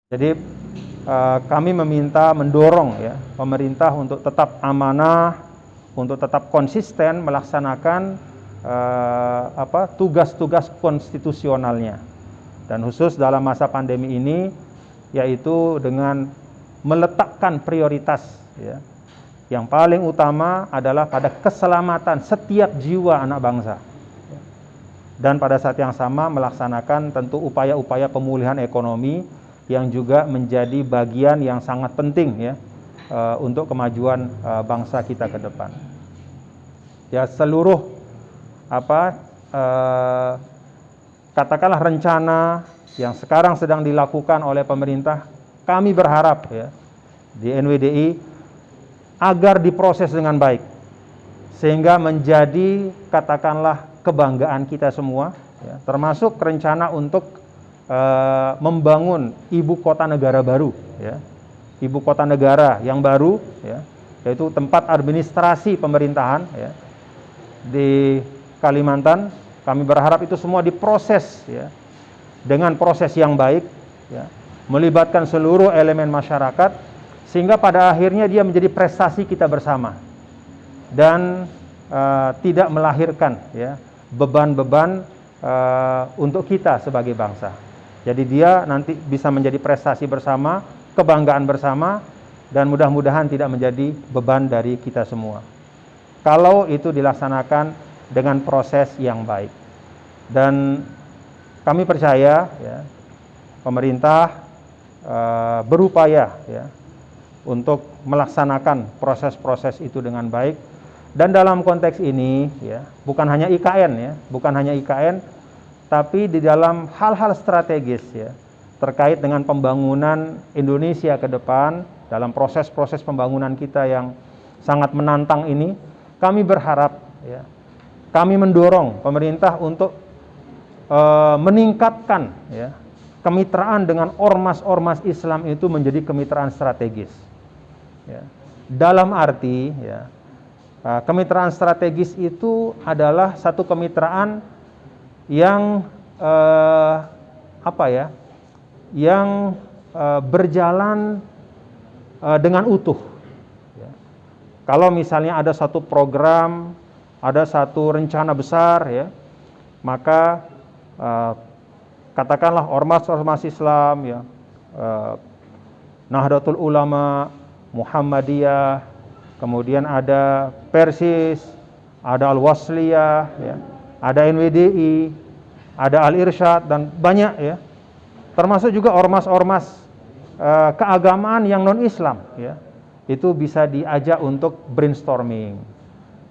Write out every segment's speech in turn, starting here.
Jadi kami meminta mendorong ya pemerintah untuk tetap amanah, untuk tetap konsisten melaksanakan tugas-tugas konstitusionalnya, dan khusus dalam masa pandemi ini yaitu dengan meletakkan prioritas ya. Yang paling utama adalah pada keselamatan setiap jiwa anak bangsa. Dan pada saat yang sama melaksanakan tentu upaya-upaya pemulihan ekonomi yang juga menjadi bagian yang sangat penting ya untuk kemajuan bangsa kita ke depan. Ya, seluruh katakanlah rencana yang sekarang sedang dilakukan oleh pemerintah, kami berharap ya di NWDI agar diproses dengan baik sehingga menjadi katakanlah kebanggaan kita semua ya, termasuk rencana untuk membangun ibu kota negara baru ya. Ibu kota negara yang baru ya, yaitu tempat administrasi pemerintahan ya, di Kalimantan. Kami berharap itu semua diproses ya, dengan proses yang baik ya, melibatkan seluruh elemen masyarakat sehingga pada akhirnya dia menjadi prestasi kita bersama dan tidak melahirkan ya beban-beban untuk kita sebagai bangsa. Jadi dia nanti bisa menjadi prestasi bersama, kebanggaan bersama, dan mudah-mudahan tidak menjadi beban dari kita semua. Kalau itu dilaksanakan dengan proses yang baik. Dan kami percaya ya, pemerintah berupaya ya, untuk melaksanakan proses-proses itu dengan baik. Dan dalam konteks ini ya, bukan hanya IKN, tapi di dalam hal-hal strategis ya, terkait dengan pembangunan Indonesia ke depan, dalam proses-proses pembangunan kita yang sangat menantang ini, kami berharap ya, kami mendorong pemerintah untuk meningkatkan ya, kemitraan dengan ormas-ormas Islam itu menjadi kemitraan strategis ya. Dalam arti ya, kemitraan strategis itu adalah satu kemitraan yang berjalan dengan utuh ya. Kalau misalnya ada satu program, ada satu rencana besar ya, maka katakanlah ormas-ormas Islam ya, Nahdlatul Ulama, Muhammadiyah, kemudian ada Persis, ada Al-Wasliyah ya, ada NWDI, ada Al-Irsyad, dan banyak ya. Termasuk juga ormas-ormas keagamaan yang non-Islam ya. Itu bisa diajak untuk brainstorming,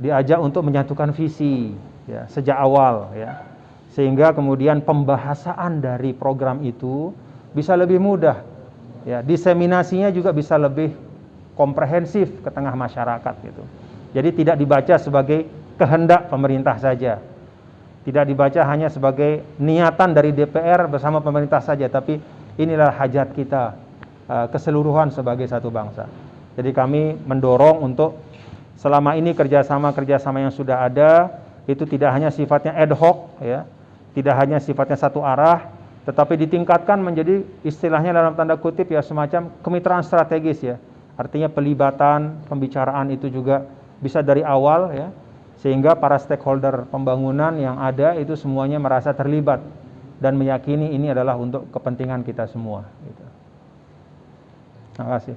diajak untuk menyatukan visi ya, sejak awal ya. Sehingga kemudian pembahasan dari program itu bisa lebih mudah ya, diseminasinya juga bisa lebih komprehensif ke tengah masyarakat gitu. Jadi tidak dibaca sebagai kehendak pemerintah saja, tidak dibaca hanya sebagai niatan dari DPR bersama pemerintah saja, tapi inilah hajat kita keseluruhan sebagai satu bangsa. Jadi kami mendorong untuk selama ini kerjasama yang sudah ada itu tidak hanya sifatnya ad hoc ya, tidak hanya sifatnya satu arah, tetapi ditingkatkan menjadi istilahnya dalam tanda kutip ya semacam kemitraan strategis ya. Artinya pelibatan, pembicaraan itu juga bisa dari awal ya, sehingga para stakeholder pembangunan yang ada itu semuanya merasa terlibat dan meyakini ini adalah untuk kepentingan kita semua gitu. Terima kasih.